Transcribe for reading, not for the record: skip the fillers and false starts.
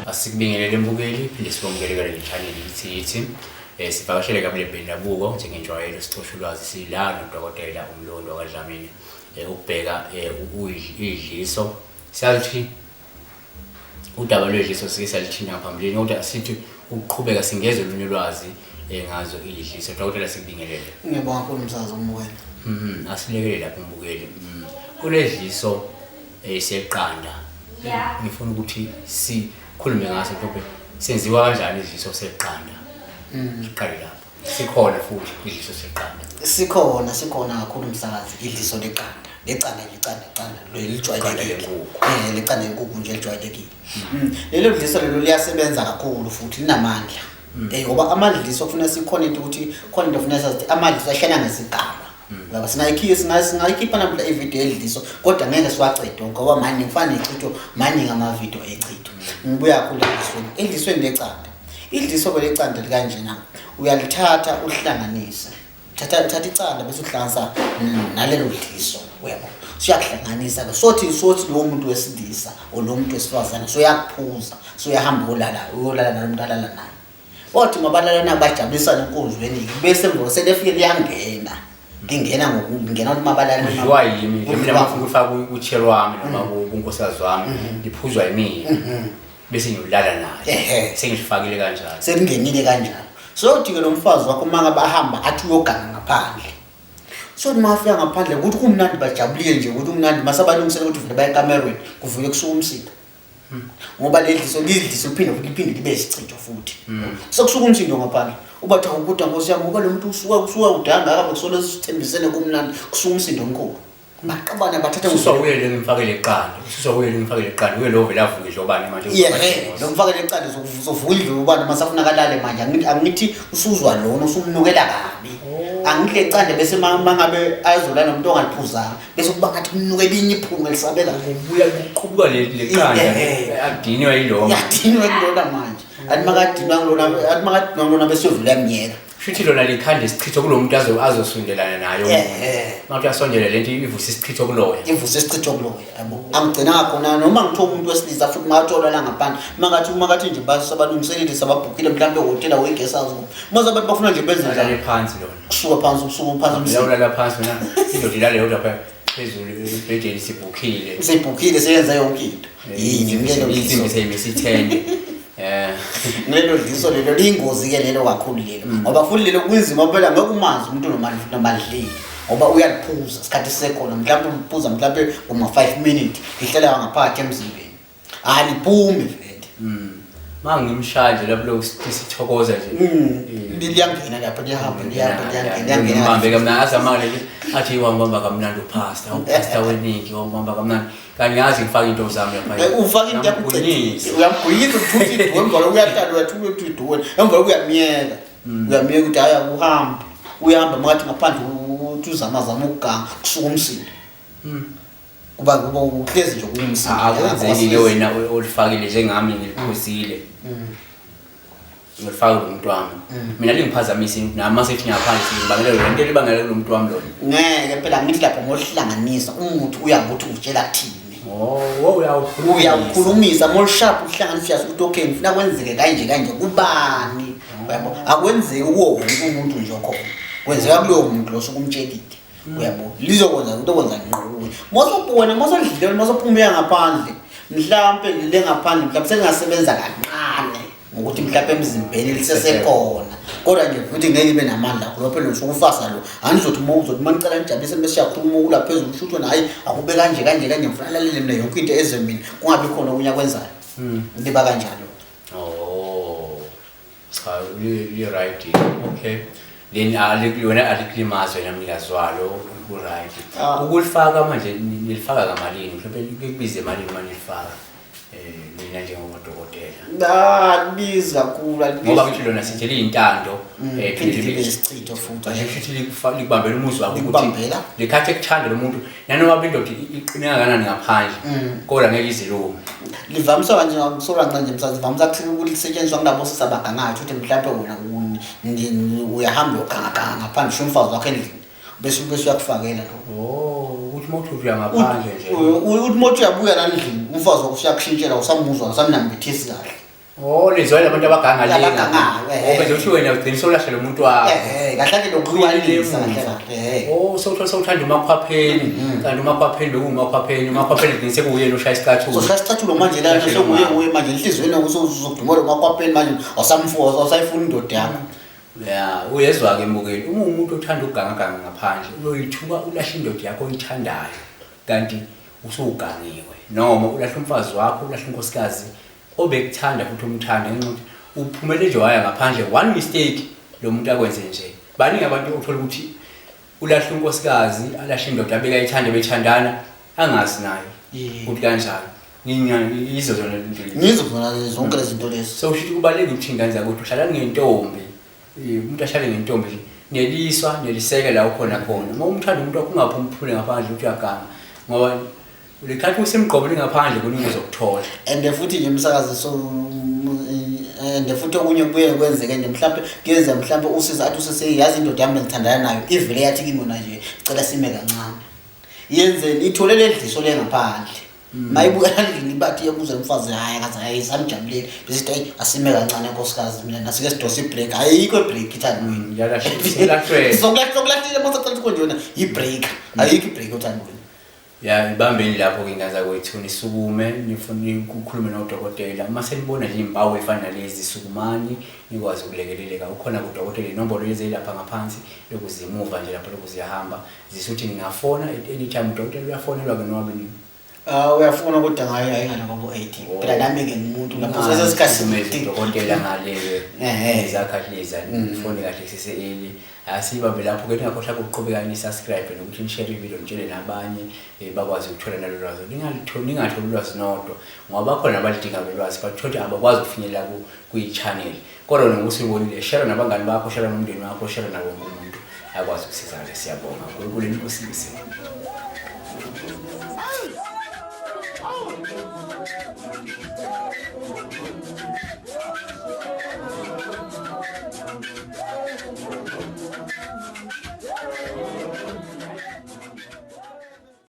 Asikubingelele mbukeli phinde sibongelele kule channel yithi sivakashele kabule bendabuko njengenjwayelo sixoxa ulwazi sila noDokotela uMlondo kaDlamini ukubheka idliso siyathi udaba lwedliso sikisalithinta ngaphambilini kodwa sithi ukuqhubeka singeze olunye ulwazi ngazo idliso. Dokotela sikubingelele. Ngiyabonga kakhulu umsazi uMwele. Asilekele lapho mbukeli. Kuledliso seqanda. Ngifuna ukuthi sikhulume ngaso mhlawumbe senziwa kanjani idliso seqanda. Siqale lapho. Sikhona futhi idliso seqanda. Sikhona kakhulu umsakazi idliso leqanda. Lecanda lijwayelekile. Lecanda lenkukhu nje lijwayelekile. Lelo dliso lelo liyasebenza kakhulu futhi linamandla. Ngoba amadliso kufanele sikhonente ukuthi khona into kufanele sathi amadliso ashana ngesigaba. Ngoba singayikhipha nampla ivideo edliso kodwa ngeke siwacede ngoba manje kufanele ichitho manje ngamavideo echitho. Ngibuya kakhulu edlisweni lecanda. Idliso lecanda likanjena uyalithatha uhlanganise. Thatha icanda bese uhlanganisa nalelo dliso webo. Siyahlanganisa ke sothi lo muntu wesilisa o lo muntu wesifazana soyakuphuza soyahamba uyolala nalomuntu alala naye. Othi mabalala nabajabulisa nenkonzweni bese mvo selefike liyangena. Ngingena ngokungena ukuthi mabalala udliwa yimi mina mafuna ukufaka uchelo wami noma unkosikazi wami liphuzwa yimi bese ngiyolala naye sengifakile kanjalo sekungenile kanjalo. Sothi ke lo mfazi wakho manga bahamba athi uyogana ngaphandle. Sothi mafika ngaphandle ukuthi kumnandi bajabulile nje ukuthi umnandi masabalungisela ukuthi vele baya ekamerweni kuvuke kusuka umsindo. Ngoba ledliso liphinde libe isichitho futhi. Sokusuka umsindo ngaphandle. Ubatha ukuthi Nkosi yami ngoba lo muntu usuka udanga akabe kusolo sithembisene kumnandi kusuka umsindo omkhulu. Baqabana bathatha usawuyele ngimfakele iqanda uye lo vele avuke njobani manje lo mfakele iqanda sovuka indlu ubani masafuna kalale manje angithi usuzwa lona usumnukela kabi. Angihle iqanda bese mangabe ayizolana nomuntu ongaliphuzanga bese kuba ngathi kumnukela inye iphunga elisabela ubuya uqhubuka leqanda adiniwa yilona manje athi makadinwa bese yovula yamnyeka. Futhi lona likhanda isichitho kulomuntu azosondelana nayo. Manje asondela lento ivusa isichitho kuloya. Yabo. Angigcina ngakhona noma ngithola umuntu wesilisa futhi makathola la ngaphandle. Makathi nje basabalungiselile sababhukile mhlambe hotel weguest house. Maze abantu bafuna nje benze njalo phansi lona. Kusuka phansi la phansi mina indodila leyo lapha phezulu ibhedeni sibhukile seyenza yonke into. Yini ngelo izinto seyimesithende. Ngelo dliso lelo liyingozi ke lelo kakhulu lelo ngoba futhi lelo kunzima phela ngeke umanzi umuntu nomadlile ngoba uyaliphuza isikhathi sekhona mhlawumbe uliphuza mhlawumbe uma 5 minutes lihlala ngaphakathi emzimbeni aliphume vele manje ngimshanje lapho lokusithokoza nje liyangena lapha liyahamba ngimambe kamna azamale athi wangibamba kamnandi upastor weniki wangibamba kamnandi kanti ngazi ngifaka into zami lapha ufaka into yakucecisa uyamguyisa ukuthi idwe emva uyahlala uyathula ukuthi idwe emva uyamiyeka ukuthi haya uyahamba makathi ngaphandle uthi uzamazama ukuganga kusuka umsindo kuba uhlezi nje kumsindo akwenzeki wena olifakile njengami ngiliphuzile ngifaka umuntu wami mina lingiphazamisa nama sethi ngaphandle sibangela lento libangela kulomuntu wami lo ngeke phela ngithi lapho ngohlanganisa umuthi uyakuthi utshela kuthini uyakhulumisa more sharp uhlanganisa ukuthi okay ngifuna kwenzeke kanje kubani uyabo akwenzeki kuwo wonke umuntu nje khona kwenzeka kulowo muntu lo sokumtshelile uyabo lizokwenza into okwenza ngqowe mosopona mosodlile mosophumela ngaphandle mhlambe lile ngaphandle mhlambe sengasebenza kancane ngokuthi mhlambe emzimbeni lisesekhona kodwa nje futhi ngeke ibe namandla lo phela usukufasa lo anizothi manicela nijabulise bese siyakhuluma ukula phezulu ushuthwe nayi akube kanje ngifuna lalele mina yonke into ezemini kungabi khona okunya kwenzayo ndiba kanjalo cha you right okay then alikuona aliklimazo namlazwalo right ukulifaka manje nilifaka kamalini mhlawumbe kubize malini manilifaka mina njengoDokotela libiza kakhulu ngoba kuthi lona sithi liyintando phinde isichitho futhi ashithi likubambela umuzi wakho ukuthi likhathe kuthanda lo muntu nanoma indoda iqine kangakanani ngaphandle kodwa ngeke iziluma livamisa kanje ngisola nje msazi vamisa ukuthi lisetshenziswa kulabo sisabagangayo ukuthi mhlawumbe wena uyahamba ukanga ngaphandle shumfazi wakho endlini bese uyakufakela ukuthi moto uya ngaphandle nje uthi moto uyabuya la endlini umfazi wakho uyakushintshela usamuzwa usamnambithisi kahle Oh lizwela abantu abaganga lenga. Abaganga, Bese uthi wena ugcina solahlele umuntu wakho. Kahle lokuhlukanisa kahle. Oh sowuthanda umakhwapheni. Kanti umakhwapheni bekumakhwapheni ugcina sekuyena oshaya isicathulo. Ushaya isicathulo manje la sekuye manje inhlizweni usuzodumela umakhwapheni manje awusayifuna indoda yakho. Yeah, uyezwa ke mbukeli uma umuntu othanda ukuganga ngaphandle uyoyithuka ulahle indoda yakho oyithandayo kanti usugangiwe noma ulahle umfazi wakho ulahle inkosikazi obekuthanda futhi umthanda ngenxa uphumele nje waya ngaphandle one mistake lo muntu akwenze nje baningi abantu uthola ukuthi ulahle inkosikazi alahle indoda abeka ayithande bethandana angazi nayo ukuthi kanjani yizo zona ngizozona zonke lezi zinto lezi so ushithi kubaleka ukuthi ingane zakho uhlala ngentombi umuntu ahlale ngentombi neliswa neliseke la ukhona khona uma umthanda umuntu wakho ungaphumphule ngaphandle ukuthi uyaganga ngoba lekhathi usemgqobeni ngaphandle kuningi uzokuthola and futhi nje umsakazi so and futhi okunye kubuye kwenzeke nje mhlawumbe usiza athi useseyazi indoda yami ngithandana nayo ivele yathi kimona nje cela sime kancane yenzeni ithole ledliso lengaphandle mayibuka endlini bathi yabuza umfazi hayi akaze ayisamjabuleli bese hey asime kancane nkosikazi mina nasike sidose ibreak ayikho ibreak ithandweni yalahlwe sokulahlile mosaqala konjona ibreak ayikho ibreak uthandweni ya ibambeni lapho ke ngaza kwethuna isukume nifuna ukukhuluma nodokotela uma senibona nje impawu efana lezi sukumani nikwazi ukulekeleleka ukhona kudokotela inombolo yezilapha ngaphansi lokuzimuva nje lapho lokuzihamba zisuthi ngingafona anytime udokotela uyafonelwa ke noma bini uyafuna kodwa ngayo ayingana kwabo 80 phela nami ke umuntu lapho sesikhathi udokotela ngale ezakhahleza ngifone kahle siseli asibambe lapho ke ngakhohla ukuqhubeka ni subscribe nokuthi ni share ivideo nitshele nabanye bakwazi ukuthola nalo lwazi ningatholi ulwazi nodwa ngoba bakhona abadinga ulwazi bathola abakwazi ukufinyelela ku channel kodwa nokusibonile share nabangani bakho share nomndeni wakho share nabo umuntu akwazi ukusizana siyabonga uNkulunkulu inkosi